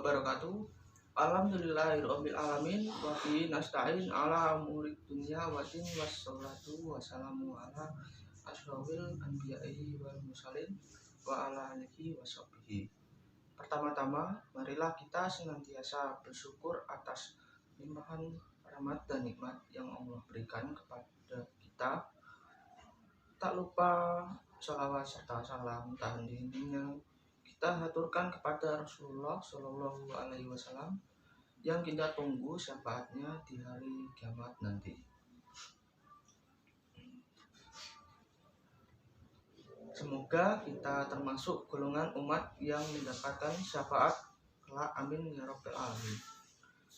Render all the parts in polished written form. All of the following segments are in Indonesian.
wabarakatuh. Alhamdulillahirabbil alamin wa bihi nasta'in ala umurid dunya waddin wassalatu wassalamu ala asyrofil anbiya'i wal mursalin wa ala alihi washabbihi. Pertama-tama, marilah kita senantiasa bersyukur atas limpahan rahmat dan nikmat yang Allah berikan kepada kita. Tak lupa sholawat serta salam tak henti-hentinya kita haturkan kepada Rasulullah Shallallahu Alaihi Wasallam yang kita tunggu syafaatnya di hari kiamat nanti. Semoga kita termasuk golongan umat yang mendapatkan syafaat kelak, amin ya rabbal alamin.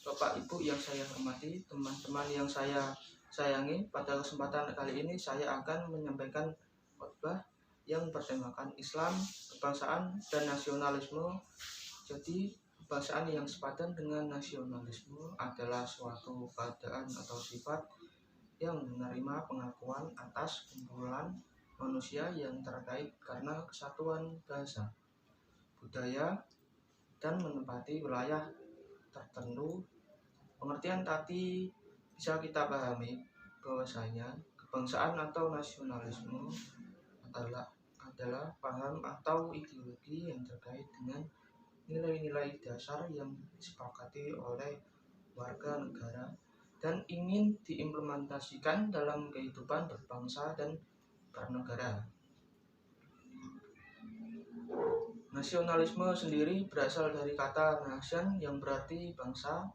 Bapak Ibu yang saya hormati, teman-teman yang saya sayangi, pada kesempatan kali ini saya akan menyampaikan khotbah yang bertemakan Islam, kebangsaan, dan nasionalisme. Jadi, kebangsaan yang sepadan dengan nasionalisme adalah suatu keadaan atau sifat yang menerima pengakuan atas kumpulan manusia yang terkait karena kesatuan bahasa, budaya, dan menempati wilayah tertentu. Pengertian tadi bisa kita pahami bahwasanya kebangsaan atau nasionalisme adalah paham atau ideologi yang terkait dengan nilai-nilai dasar yang disepakati oleh warga negara dan ingin diimplementasikan dalam kehidupan berbangsa dan bernegara. Nasionalisme sendiri berasal dari kata nation yang berarti bangsa.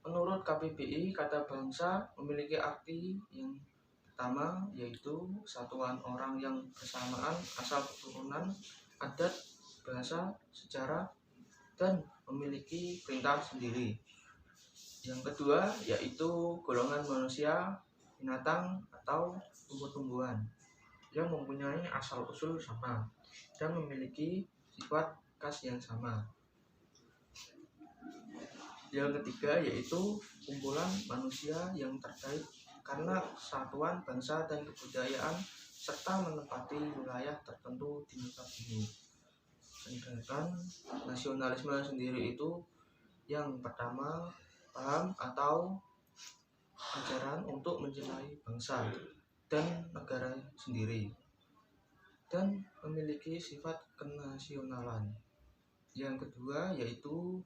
Menurut KBBI, kata bangsa memiliki arti yang pertama, yaitu satuan orang yang bersamaan asal keturunan, adat, bahasa, sejarah, dan memiliki perintah sendiri. Yang kedua, yaitu golongan manusia, binatang, atau tumbuh-tumbuhan yang mempunyai asal-usul sama dan memiliki sifat khas yang sama. Yang ketiga, yaitu kumpulan manusia yang terkait karena kesatuan bangsa dan kebudayaan serta menempati wilayah tertentu di muka bumi. Sedangkan nasionalisme sendiri itu yang pertama, paham atau ajaran untuk mencintai bangsa dan negara sendiri dan memiliki sifat kenasionalan. Yang kedua, yaitu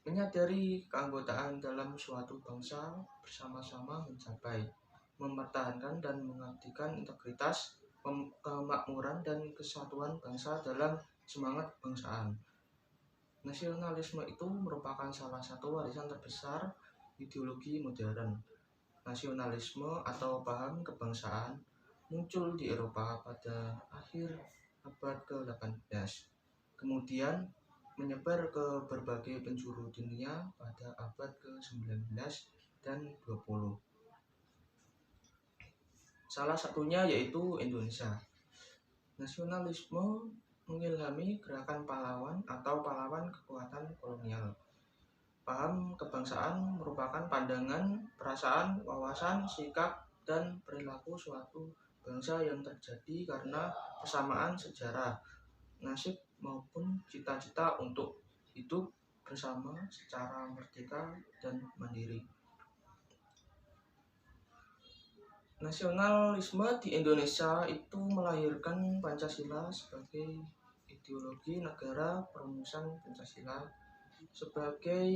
menyadari keanggotaan dalam suatu bangsa bersama-sama mencapai, mempertahankan dan mengabdikan integritas, kemakmuran dan kesatuan bangsa dalam semangat kebangsaan. Nasionalisme itu merupakan salah satu warisan terbesar ideologi modern. Nasionalisme atau paham kebangsaan muncul di Eropa pada akhir abad ke-18. Kemudian menyebar ke berbagai penjuru dunia pada abad ke-19 dan 20. Salah satunya yaitu Indonesia. Nasionalisme mengilhami gerakan pahlawan atau pahlawan kekuatan kolonial. Paham kebangsaan merupakan pandangan, perasaan, wawasan, sikap, dan perilaku suatu bangsa yang terjadi karena persamaan sejarah, nasib, maupun cita-cita untuk hidup bersama secara merdeka dan mandiri. Nasionalisme di Indonesia itu melahirkan Pancasila sebagai ideologi negara, perumusan Pancasila sebagai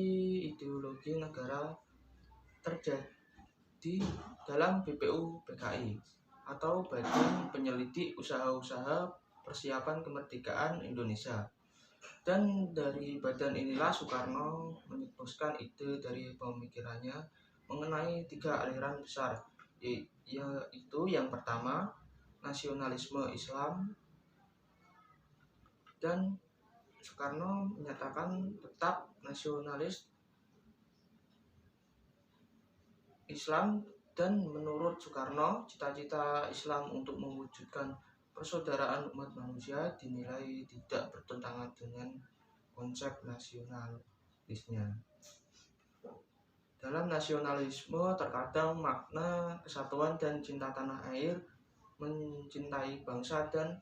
ideologi negara terjadi dalam BPUPKI atau Badan Penyelidik Usaha-Usaha Persiapan Kemerdekaan Indonesia. Dan dari badan inilah Soekarno menyetuskan ide dari pemikirannya mengenai 3 aliran besar, yaitu yang pertama, nasionalisme Islam, dan Soekarno menyatakan tetap nasionalis Islam, dan menurut Soekarno, cita-cita Islam untuk mewujudkan persaudaraan umat manusia dinilai tidak bertentangan dengan konsep nasionalisnya. Dalam nasionalisme terkadang makna kesatuan dan cinta tanah air, mencintai bangsa dan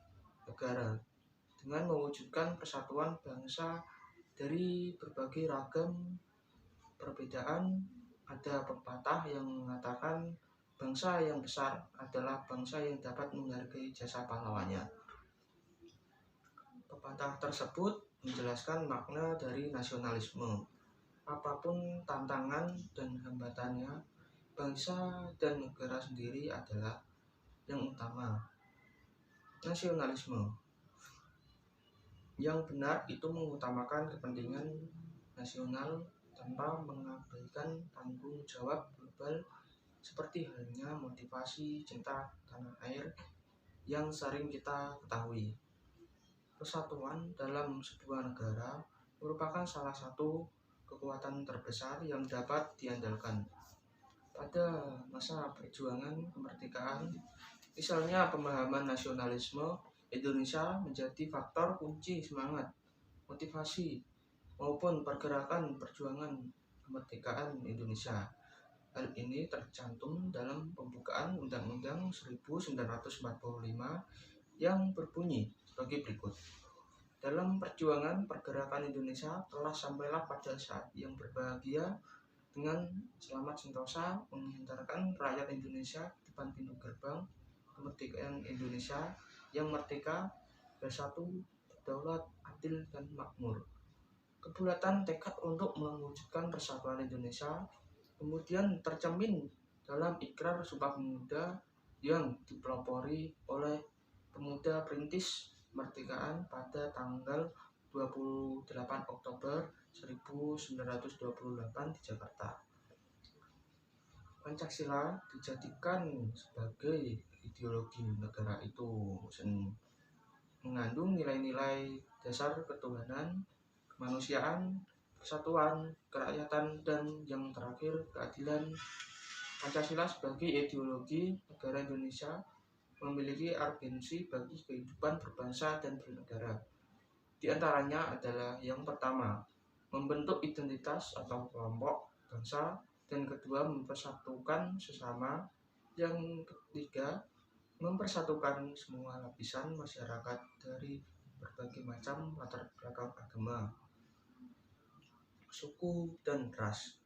negara dengan mewujudkan persatuan bangsa Dari berbagai ragam perbedaan, ada pepatah yang mengatakan bangsa yang besar adalah bangsa yang dapat menghargai jasa pahlawannya. Pepatah tersebut menjelaskan makna dari nasionalisme. Apapun tantangan dan hambatannya, bangsa dan negara sendiri adalah yang utama. Nasionalisme yang benar itu mengutamakan kepentingan nasional tanpa mengabaikan tanggung jawab global, seperti halnya motivasi cinta tanah air yang sering kita ketahui. Persatuan dalam sebuah negara merupakan salah satu kekuatan terbesar yang dapat diandalkan. Pada masa perjuangan kemerdekaan, misalnya pemahaman nasionalisme Indonesia menjadi faktor kunci semangat, motivasi, maupun pergerakan perjuangan kemerdekaan Indonesia. Hal ini tercantum dalam pembukaan Undang-Undang 1945 yang berbunyi sebagai berikut. Dalam perjuangan pergerakan Indonesia telah sampailah pada saat yang berbahagia dengan selamat sentosa menghantarkan rakyat Indonesia di depan pintu gerbang kemerdekaan Indonesia yang merdeka, bersatu, berdaulat, adil, dan makmur. Kebulatan tekad untuk mewujudkan persatuan Indonesia kemudian tercermin dalam ikrar Sumpah Pemuda yang dipelopori oleh pemuda perintis kemerdekaan pada tanggal 28 Oktober 1928 di Jakarta. Pancasila dijadikan sebagai ideologi negara itu mengandung nilai-nilai dasar ketuhanan, kemanusiaan, persatuan, kerakyatan, dan yang terakhir keadilan. Pancasila sebagai ideologi negara Indonesia memiliki urgensi bagi kehidupan berbangsa dan bernegara. Di antaranya adalah yang pertama, membentuk identitas atau kelompok bangsa, dan kedua, mempersatukan sesama, yang ketiga, mempersatukan semua lapisan masyarakat dari berbagai macam latar belakang agama, suku, dan ras.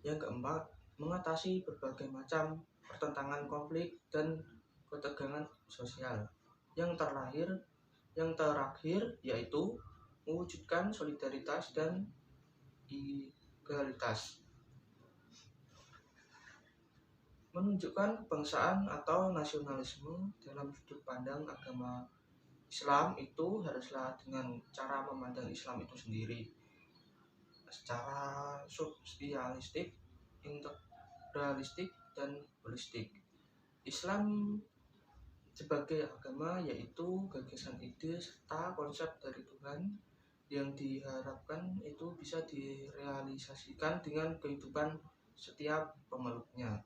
Yang keempat, mengatasi berbagai macam pertentangan, konflik, dan ketegangan sosial. Yang terakhir yaitu mewujudkan solidaritas dan egalitas. Menunjukkan kebangsaan atau nasionalisme dalam sudut pandang agama Islam itu haruslah dengan cara memandang Islam itu sendiri secara substansialistik, integralistik, dan holistik. Islam sebagai agama yaitu gagasan, ide, serta konsep dari Tuhan yang diharapkan itu bisa direalisasikan dengan kehidupan setiap pemeluknya.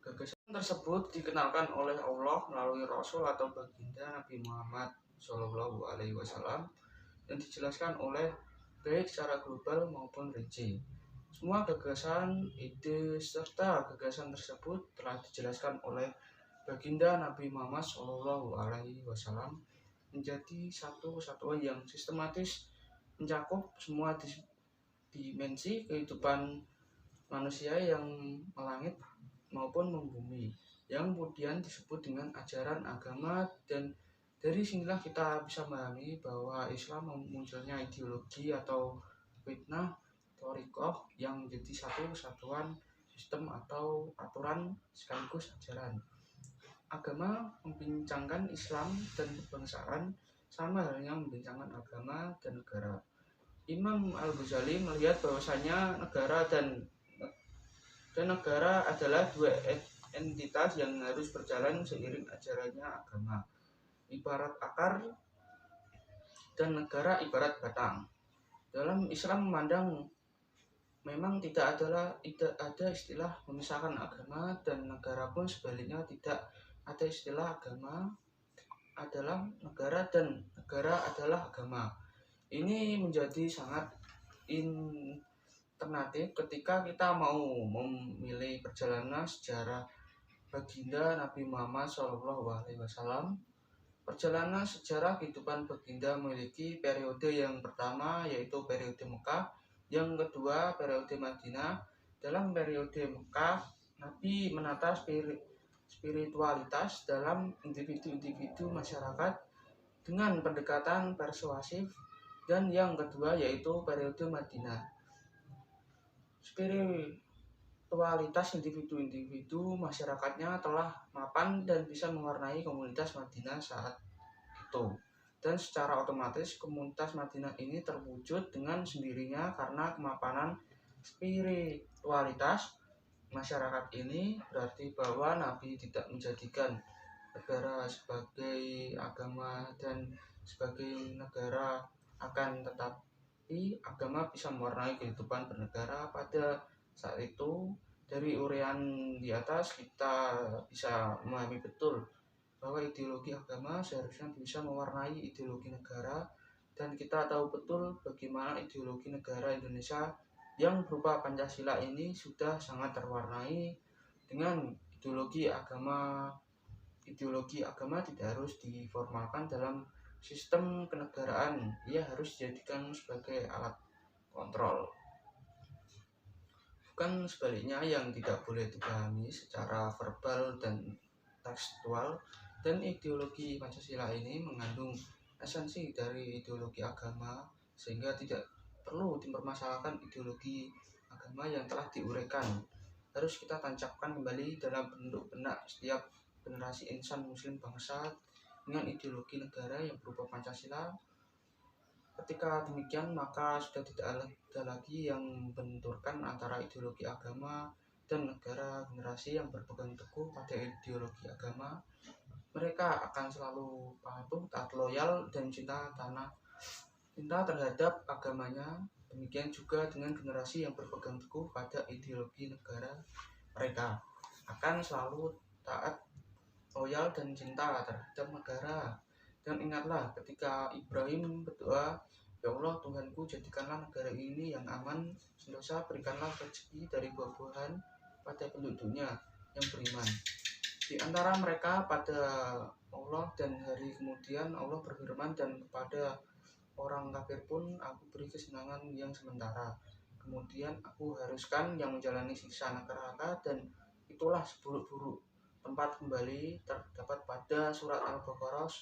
Gagasan tersebut dikenalkan oleh Allah melalui Rasul atau baginda Nabi Muhammad SAW dan dijelaskan oleh baik secara global maupun rinci. Semua gagasan, ide, serta gagasan tersebut telah dijelaskan oleh baginda Nabi Muhammad SAW menjadi satu kesatuan yang sistematis mencakup semua dimensi kehidupan manusia yang melangit maupun membumi, yang kemudian disebut dengan ajaran agama. Dan dari sinilah kita bisa memahami bahwa Islam munculnya ideologi atau fitnah thoriqoh yang menjadi satu kesatuan sistem atau aturan sekaligus ajaran. Agama membincangkan Islam dan kebangsaan sama halnya membincangkan agama dan negara. Imam Al-Ghazali melihat bahwasanya negara dan negara adalah dua entitas yang harus berjalan seiring ajarannya agama. Ibarat akar dan negara ibarat batang. Dalam Islam memandang memang tidak ada istilah memisahkan agama dan negara, pun sebaliknya tidak ada istilah agama adalah negara dan negara adalah agama. Ini menjadi sangat alternatif ketika kita mau memilih perjalanan sejarah baginda Nabi Muhammad SAW Perjalanan sejarah kehidupan baginda memiliki periode yang pertama yaitu periode Mekah, yang kedua periode Madinah. Dalam periode Mekah, Nabi menata spiritualitas dalam individu-individu masyarakat dengan pendekatan persuasif, dan yang kedua yaitu periode Madinah. Spiritualitas individu-individu masyarakatnya telah mapan dan bisa mewarnai komunitas Madinah saat itu. Dan secara otomatis komunitas Madinah ini terwujud dengan sendirinya karena kemapanan spiritualitas masyarakat ini. Berarti bahwa Nabi tidak menjadikan negara sebagai agama dan sebagai negara, akan tetapi agama bisa mewarnai kehidupan bernegara pada saat itu. Dari uraian di atas kita bisa memahami betul bahwa ideologi agama seharusnya bisa mewarnai ideologi negara, dan kita tahu betul bagaimana ideologi negara Indonesia yang berupa Pancasila ini sudah sangat terwarnai dengan ideologi agama. Ideologi agama tidak harus diformalkan dalam sistem kenegaraan, ia harus dijadikan sebagai alat kontrol, bukan sebaliknya, yang tidak boleh dipahami secara verbal dan tekstual. Dan ideologi Pancasila ini mengandung esensi dari ideologi agama, sehingga tidak perlu dipermasalahkan ideologi agama yang telah diuraikan. Harus kita tancapkan kembali dalam bentuk benak setiap generasi insan muslim bangsa dengan ideologi negara yang berupa Pancasila. Ketika demikian, maka sudah tidak ada lagi yang membenturkan antara ideologi agama dan negara. Generasi yang berpegang teguh pada ideologi agama, mereka akan selalu patuh, taat, loyal, dan cinta terhadap agamanya. Demikian juga dengan generasi yang berpegang teguh pada ideologi negara, mereka akan selalu taat, loyal, dan cinta terhadap negara. Dan ingatlah ketika Ibrahim berdoa, "Ya Allah Tuhanku, jadikanlah negara ini yang aman, sentosa berikanlah rezeki dari buah-buahan pada penduduknya yang beriman." Di antara mereka pada Allah, dan hari kemudian Allah berfirman, "Dan kepada orang kafir pun aku beri kesenangan yang sementara, kemudian aku haruskan yang menjalani siksa neraka, dan itulah seburuk-buruk tempat kembali." Terdapat pada surat Al-Baqarah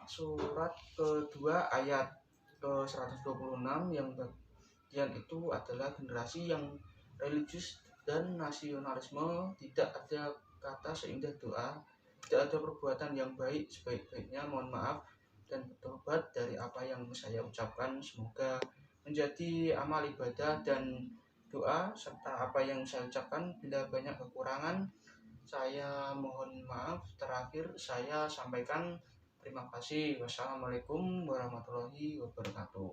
surat kedua ayat ke 126, yang bagian itu adalah generasi yang religius dan nasionalisme. Tidak ada kata seindah doa, tidak ada perbuatan yang baik sebaik-baiknya mohon maaf dan bertobat dari apa yang saya ucapkan. Semoga menjadi amal ibadah dan doa serta apa yang saya ucapkan. Bila banyak kekurangan, saya mohon maaf. Terakhir saya sampaikan terima kasih. Wassalamualaikum warahmatullahi wabarakatuh.